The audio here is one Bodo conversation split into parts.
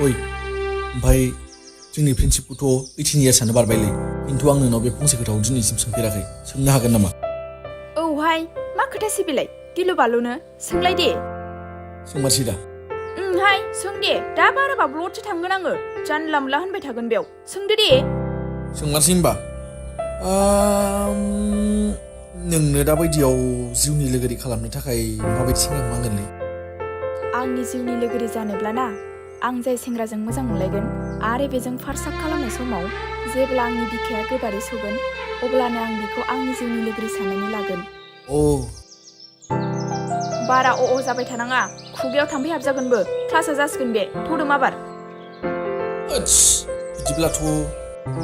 ओइ ओमफ्राय जोंनि प्रिन्सिपखौथ' 18 इयार्सआनो बारबायलै खिन्थु आं नोंनाव बे फंसे खोथाखौ दिनैसिम सोंफेराखै सोंनो हागोन नामा? औहाय मा खोथासै बेलाय गिलु बालुनो सोंलाय दे। सोंमारसै दा? हाय सों दे दा बाराबा ब्लडसो थांगोन आङो जानला मोनला होनबाय थागोन बेयाव सोंदो दे। सोंमारसै होमबा नोंनो दा बायदियाव जिउनि लोगोरि खालामनो थाखाय माबायदि सेंग्रा नांगोनलै? आंनि जिउनि लोगोरि जानोब्ला ना आं जाय सेंग्राजों मोजां मोनलायगोन आरो बेजों फार्स्ट खालामनाय समाव जेब्ला आंनि बिखाया गोबारै सौगोन अब्लानो आं बिखौ आंनि जिउनि लोगोरि साननानै लागोन। बारा अ जाबाय थानाङा खुगायाव थाम्फै हाबजागोनबो क्लासा जासिगोन बे थौदो माबार। बिदिब्लाथ'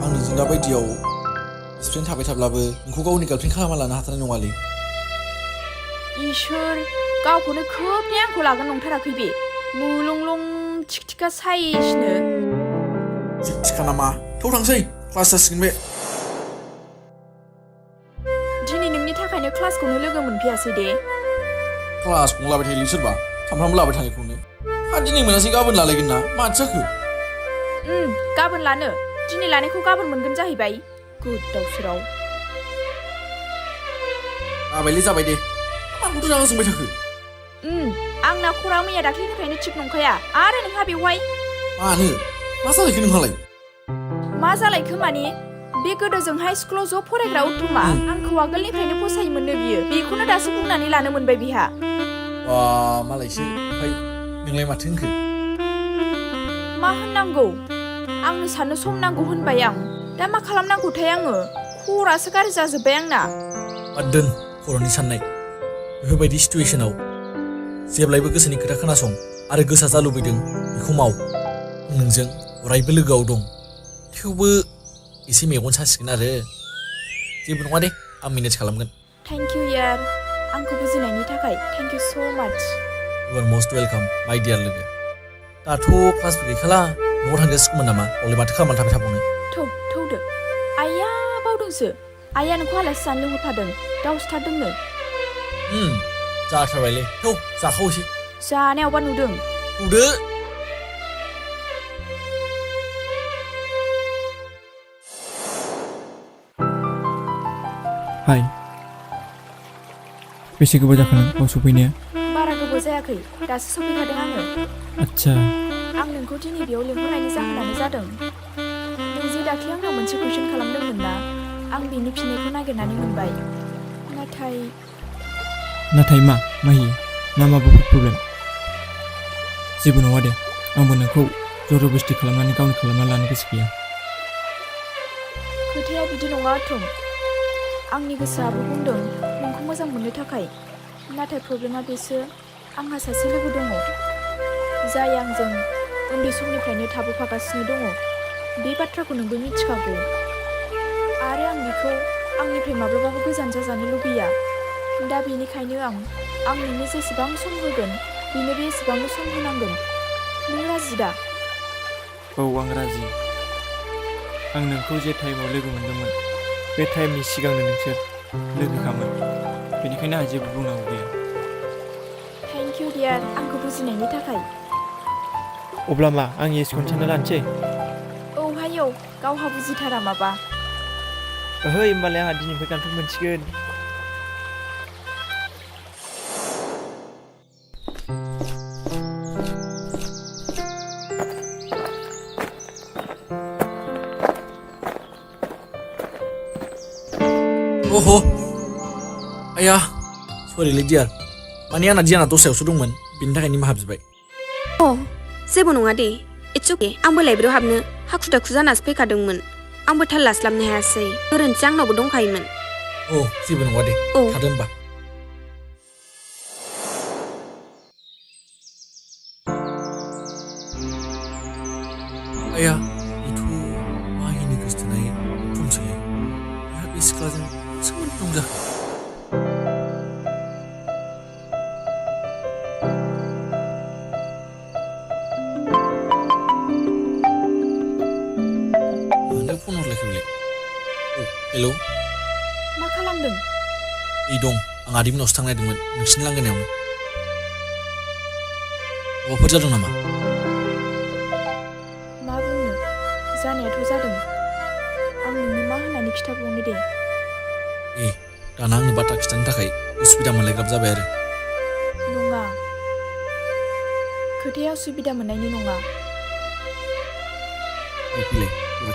आं नोंजों दा बायदियाव बेस्टफ्रेन्ड थाबाय थाब्लाबो नोंखौ गावनि गार्लफ्रेन्ड खालामना लानो हाथारनाय नङालै। इसोर गावखौनो खोबने आंखौ लागोन नंथाराखै बे मुलुंलं थिखथिखा साइसनो। थिखथिखा नामा? थौ थांसै क्लास जासिगोन बे। दिनै नोंनि थाखायनो क्लासखौनो लोगो मोनफैयासै दे। क्लासखौनो लाबाय थायोलै सोरबा सामफ्रामबो लाबाय थानायखौनो। दिनै मोनासै गाबोन लालायगोन ना माथो जाखो? गाबोन लानो दिनै लानायखौ गाबोन मोनगोन जाहैबाय गोदाव सोराव। जाबाय दे मानोथो रागा जोंबाय थाखो? आंना खरा मैया दाख्लैनिफ्रायनो थिग नंखाया आरो नोंहा बेवहाय मानो मा जालायखो नोंहालाय? मा जालायखो माने बे गोदोजों हाइ स्कुलाव ज' फरायग्रा उत्तमा आंखौ आगोलनिफ्रायनो फसायोमोननो बियो बेखौनो दासो बुंनानै लानो मोनबाय बिहा। मालायसो ओमफ्राय नोंलाय माथो होनखो? मा होननांगौ आंनो साननो सम नांगौ होनबाय आं दा मा खालामनांगौथाय आङो खरासो गाज्रि जाजोब्बाय आंना। बाद दोन खर'नि साननाय बेफोरबायदि सिटुवेसनाव जेब्लायबो गोसोनि खोथा खोनासं आरो गोसोआ जा लुबैदों बेखौ माव। नोंजों अरायबो लोगोआव दं थेवबो एसे मेगन सासिगोन आरो जेबो नङा दे आं मेनेज खालामगोन। थेंक इउ यार आंखौ बुजिनायनि थाखाय थेंक इउ स' माच। इउ आर मस्ट वेलकाम माय डियार लोगो। दाथ' क्लासबो गैखाला न'आव थांजासिगौमोन नामा हले माथो खालामनानै थाबाय थाबावनो। थौदो आइया बावदोंसो आइया नोंखौ आलासि जानो लिंहरफादों दाउ सिथारदोंनो। जाथारबायलै थौ जाखाव एसे। जानायावबा नुदों। थौदो। हाय बेसे गोबाव जाखो नों सफैनाया? बारा गोबाव जायाखै दासो सफैखादों आङो। आच्छा आं नोंखौ दिनै बेयाव लिंहरनायनि जाहोनानो जादों नों जे दाख्लै आंनाव मोनसे कुइसन खालामदोंमोन ना आं बेनि फिननायखौ नागिरनानै मोनबाय नाथाय मा माहि ना माबाफोर प्रब्लेम? जेबो नङा दे आंबो नोंखौ जर'बस्थि खालामनानै गावनि खालामना लानो गोसो गैया। खोथाया बिदि नङा उत्तम आंनि गोसोआबो बुंदों नोंखौ मोजां मोननो थाखाय नाथाय प्रब्लेमा बेसो आंहा सासे लोगो दङ जाय आंजों उन्दै समनिफ्रायनो थाबोफागासिनो दङ बे बाथ्राखौ नोंबो मिथिखागौ आरो आं बिखौ आंनिफ्राय माब्लाबाबो गोजान जाजानो लुबैया। दा बेनिखायनो आं नोंनो जेसेबां सम होगोन बेनो बे एसेबांनो सम होनांगोन। नों राजि दा? औ आं राजि। आं नोंखौ जे टाइमाव लोगो मोनदोंमोन बे टाइमनि सिगांनो नोंसोर लोगोखामोन बेनिखायनो आंहा जेबो बुंनांगौ गैया। थेंक इउ डियार आंखौ बुजिनायनि थाखाय। अब्ला मा आं येसखौनो सानना लानोसै? औहाय गावहा बुजिथारा माबा। ओहै होमबालाय आंहा दिनैनिफ्राय कनफार्म मोनसिगोन। ओहो आया सरिलै डियार माने आंना धियाना दस्रायावसो दंमोन बेनि थाखाय निमाहा बिबाय। जेबो नङा दे इट्स अके आंबो लाइब्रेरियाव हाबनो हाखु दाखु जानासो फैखादोंमोन आंबो थाल लास्लाबनो हायासै गोरोन्थि आंनावबो दंखायोमोन। जेबो नङा दे थादो होमबा। आया बेथ' माहिनि गोसथोनाय बुंसोलै बेहा बे सिख्लाजों सोमोन्दो दं जाखो? मानो फन हरलायखो बेलाय? हेलौ मा खालामदों? नै दं आं आदैमोनावसो थांनो नागिरदोंमोन नोंसिनि लांगोनायावनो। माबाफोर जादों नामा? जानायाथ' जादों आं नोंनो मा होननानै खिथाबावनो दे दाना आंनो बाथ्रा खिथानो थाखाय उसुबिदा मोनलायग्राब जाबाय आरो नङा खोथाया उसुबिदा मोननायनि नङा फैलाय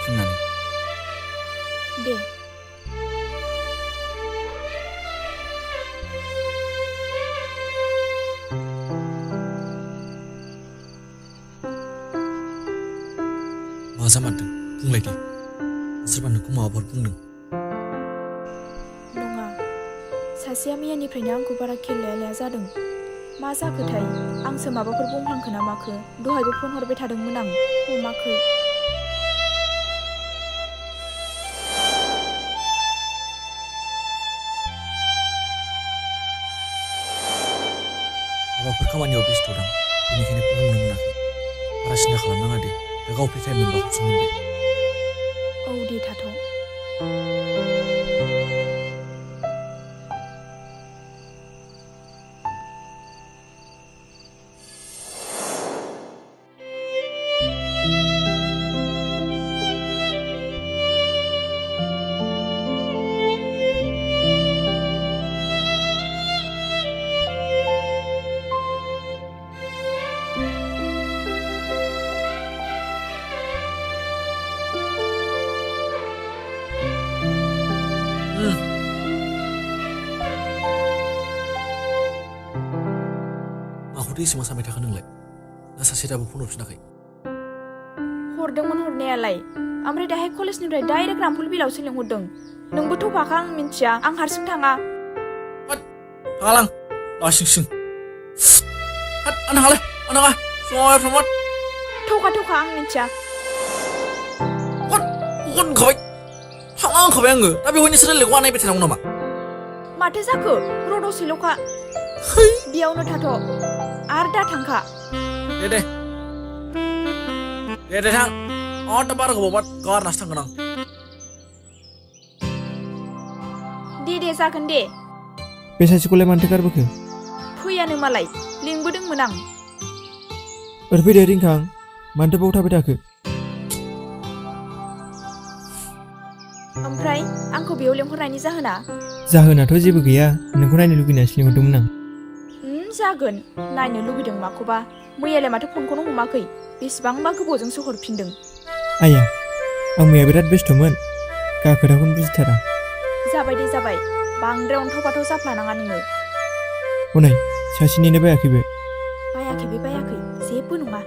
खिन्नानै दे मा जामारदों बुंलाय दे सोरबा नोंखौ माबाफोर बुंदों नङा सासेया मैयानिफ्रायनो आंखौ बारा खेल लाया जादों मा जाखोथाय आंसो माबाफोर बुंफ्लांखो ना माखो दहायबो फन हरबाय थादोंमोन आं हमाखै माबाफोर खामानियाव बेस्थ' दां बेनिखायनो फन हमनो मोनाखै बारा सिन्था खालामनाङा दे दा गाव फ्रि टाइम मोनबा हरफिन मोनबाय औ दे थाथ' माखौथो एसेबां सानबाय थाखो नोंलाय ना सासे दाबो फन हरफिनाखै हरदोंमोन हरनायालाय ओमफ्राय दाहाय कलेजनिफ्राय डाइरेक्ट रामफल बिलावसो लिंहरदों नोंबो थफाखा आं मिन्थिया आं हारसिं थाङा थाङालां लासिंसिं आं थाङालै आं थाङा सय प्रमद थखा आं मिन्थिया होनखाबाय थाङा होनखाबाय आङो दा बेवहाय नोंसोर रायलायनायखौ आं नायबाय थानांगौ नामा माथो जाखो र' दसेल'खा बेयावनो थाथ' आरो दा थांखा दे थां दा बारा गोबावबा गारनासो थांगोन आं दे जागोन दे बे सासेखौलाय मानोथो गारबोखो फैयानो मालाय लिंबोदोंमोन आं ओरै फैदो रिंखां मानोथो बाव थाबाय थाखो ओमफ्राय आंखौ बेयाव लेंहरनायनि जाहोनाथ' जेबो गैया नोंखौ नायनो लुगैनासो लिंहरदोंमोन आं जागोन नायनो लुगैदों माखौबा मैयालाय माथो फनखौनो हमाखै बेसेबांबा गोबावजोंसो हरफिनदों आया आं मैया बिराद बेस्थ'मोन खोथाखौनो बुजिथारा जाबाय दे जाबाय बांद्राय अन्थाव जाफ्लानाङा नोङो हनै सासेनिनो बायाखै जेबो नङा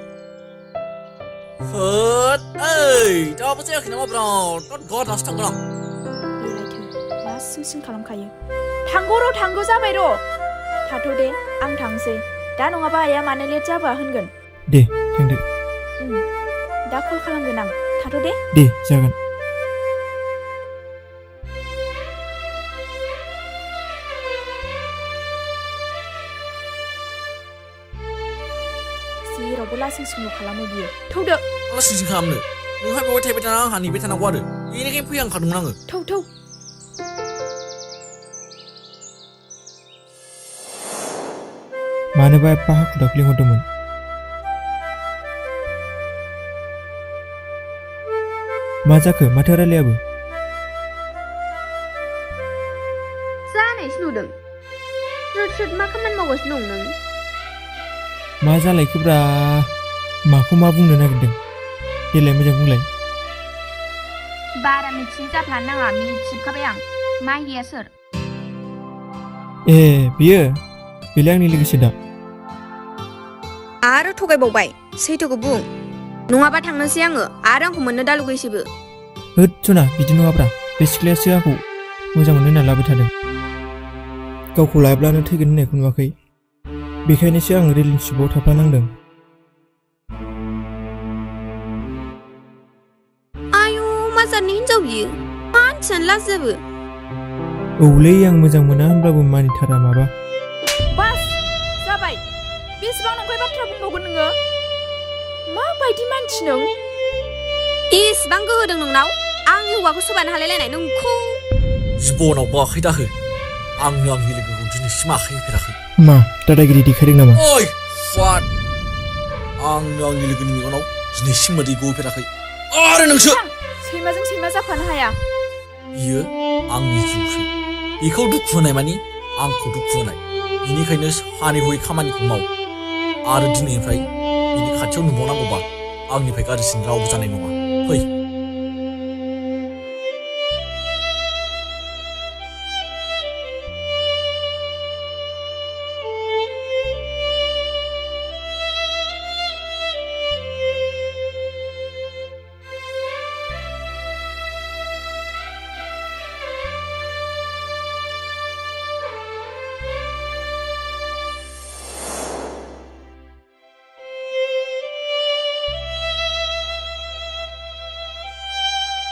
दाबो जायाखै नामा ब्राव गारनासो थांगोन आं बेलायथो मा सिं खालामखायो थांगौ जाबाय र' थाथ' दे आं थांसै दा नङाबा आइया मानो लेट जाबा होनगोन दे थांदो दा कल खालामगोन आं थाथ' दे जागोन जेरावबो लासिंसिंल' खालामो बियो थौदो लासिंसिं खालामनो नोंहा बेवहाय थाबाय थाना आंहा नेबाय थानांगौ आरो बेनिखायनो फैहांखादोंमोन आङो थौ मानोबा एफा हाखु दाखु लिंहरदोंमोन मा जाखो माथो रायलायाबो जानायसो नुदों स्रोद मा खामानि मावगासिनो दं नों मा जालायखोब्रा माखौ मा बुंनो नागिरदों देलाय मोजां बुंलाय बारा मिथिनो जाफ्लानो नाङा मिथिजोबखाबाय आं माहिया सोर बेलाय आंनि लोगोसे दा आरो थगायबावबाय सैथोखौ बुं नङाबा थांनोसै आङो आरो आंखौ मोननो दा लुगैसैबो होद सना बिदि नङाब्रा बे सिख्लायासो आंखौ मोजां मोनो होनना लाबाय थादों गावखौ लायाब्लानो थैगोन होननायखौ नुवाखै बेखायनोसो आं रिलेशनशिपआव थाफानांदों आयु मा जादनि हिनजाव बियो मानसियानो लाजियाबो औलै आं मोजां मोना होनब्लाबो मानिथारा माबा बास जाबाय बेसेबां नंखाय बाथ्रा बुंबावगोन नोङो माबायदि मानसि नों इसिबां गोहो दं नोंनाव आंनि हौवाखौ सोबानो हालायलायनाय नोंखौ जिबनाव बाखै दाहो आंनो आंनि लोगोखौ दिनैसिम आखाइ होफेराखै मा दादागिरि देखायदों नामा आंनो आंनि लोगोनि मेगनाव दिनैसिम मोदै गहोफेराखै आरो नोंसो सैमाजों सैमा जाफानो हाया। बियो आंनि जिउसो। बेखौ दुखु होनाय मानि आंखौ दुखु होनाय। बेनिखायनो सानै हयै खामानिखौ माव। आरो दिनैनिफ्राय बिनि खाथियाव नुबावनांगौबा आंनिफ्राय गाज्रिसिन रावबो जानाय नङा। फै।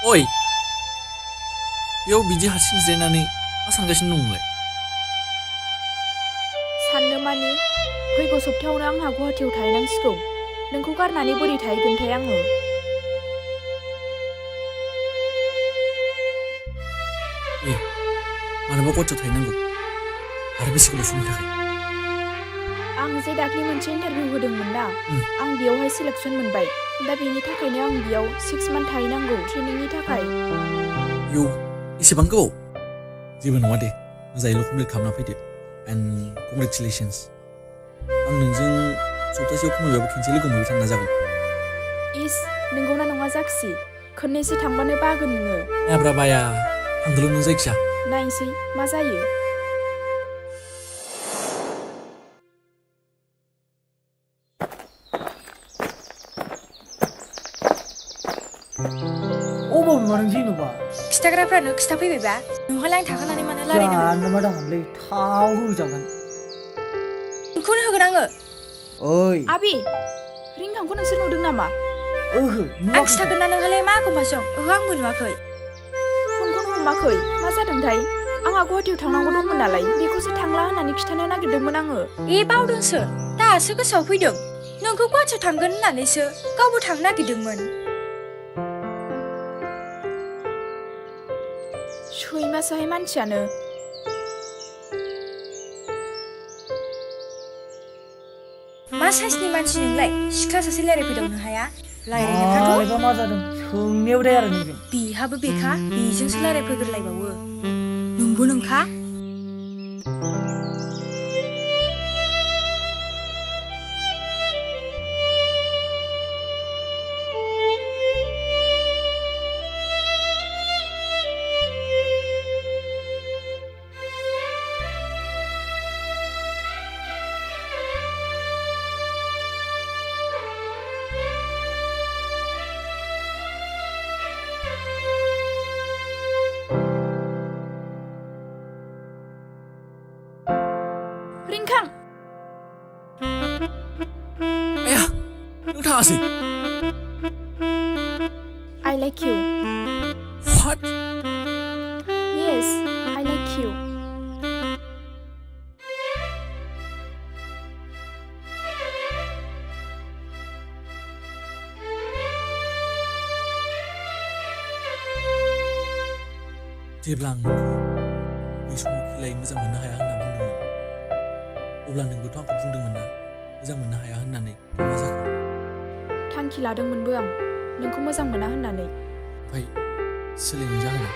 ओइ बेयाव बिदि हारसिं जिरायनानै मा सानगासिनो दं नोंलाय? साननो मानि फैगौ सप्तायावनो आंहा गुवाहाटियाव थाहैनांसिगौ। नोंखौ गारनानै बोरै थाहैगोनथाय आङो। ए मानोबा गुवाहाटियाव थाहैनांगौ आरो बेसे गोबाव समनि थाखाय? आं जे दाख्लै मोनसे इन्टारभिउ होदोंमोन ना, आं बेयावहाय सिलेक्सन मोनबाय। दा बेनि थाखायनो आं बेयाव 6 मान्थ थाहैनांगौ ट्रेनिंनि थाखाय। इउ एसेबां गोबाव? जेबो नङा दे, मोजाङैल' कमप्लिट खालामना फैदो। And congratulations. आं नोंजों सप्तासेयाव खमैबाबो खेनसे लोगो मोनबाय थानो नाजागोन। इस, नंगौना नङा जाखिसि? खननैसो थांबानो बागोन नोङो। बायाब्रा बाया, थांदोल' नों जायखिया। नायनोसै मा जायो। अबाव नुवा नों जेन'बा? खिथाग्राफ्रानो खिथाफैबायबा नोंहालाय आं थाखानानै मानो रायलायनांगौ? जानो मा दामोनलै थाव होजागोन। नोंखौनो होगोन आङो। ओइ आबि, रिंखांखौ नोंसोर नुदों नामा? ओहो आं नुवाखै। खिथागोन ना नोंहालाय मा कम्पासं? ओहो आंबो नुवाखै। फनखौनो हमाखै। मा जादोंथाय? आंहा गुवाहाटियाव थांनांगौ दंमोन नालाय, बेखौसो थांला होननानै खिथानो नागिरदोंमोन आङो। बावदोंसो। दासो गोसोआव फैदों। नोंखौ गुवाहाटियाव थांगोन होननानैसो गावबो थांनो नागिरदोंमोन। सैमासोहाय मानसियानो। मा साइसनि मानसि नोंलाय? सिख्ला सासे रायलायफैदावनो हाया? रायलायनोखाथ'। मालायबा मा जादों? सोंनायाव दाय आरो नैबे। बेहाबो बेखा, बेजोंसो रायलायफैग्रोलायबावो। नोंबो नोंखा? रिंखां! आया नों थाङासै? I like you. What? Yes, I like you. जेब्ला आं नोंखौ बै समाव खेलायै मोजां मोननो हाया होनना बुंदोंमोन, अब्ला नोंबोथ' आंखौ बुंदोंमोन ना मोजां मोननो हाया होननानै। मा जाखो? थांखि लादोंमोनबो आं, नोंखौ मोजां मोना होननानै। ओमफ्राय सोलायनाय जाहोना?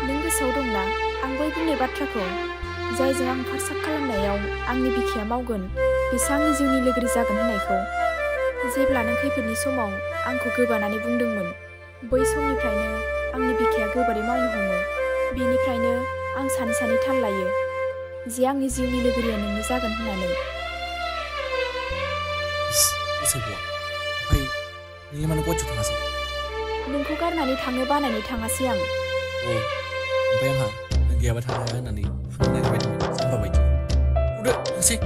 नों गोसोआव दंना आं बै बुंनाय बाथ्राखौ? जायजों आं फार्स्ट खालामनायाव आंनि बिखाया मावगोन, बिसो आंनि जिउनि लोगोरि जागोन होननायखौ। जेब्ला नों खैफोदनि समाव आंखौ गोबानानै बुंदोंमोन, बै समनिफ्रायनो आंनि बिखाया गोबारै मावनो हमो। बेनिफ्रायनो आं सानै सानै थाल लायो जे आंनि जिउनि लोगोरिया नोंनो जागोन होननानै। गसाइगौआ, ओमफ्राय नोंलाय मानो गुवाहाटियाव थाङासै? नोंखौ गारनानै थांनो बानानै थाङासै आं। ओमफ्राय आंहा नों गैयाबा थानो हाया होननानै थांनो नागिरबाय दंमोन, जाम्बा बायदि। थांसै।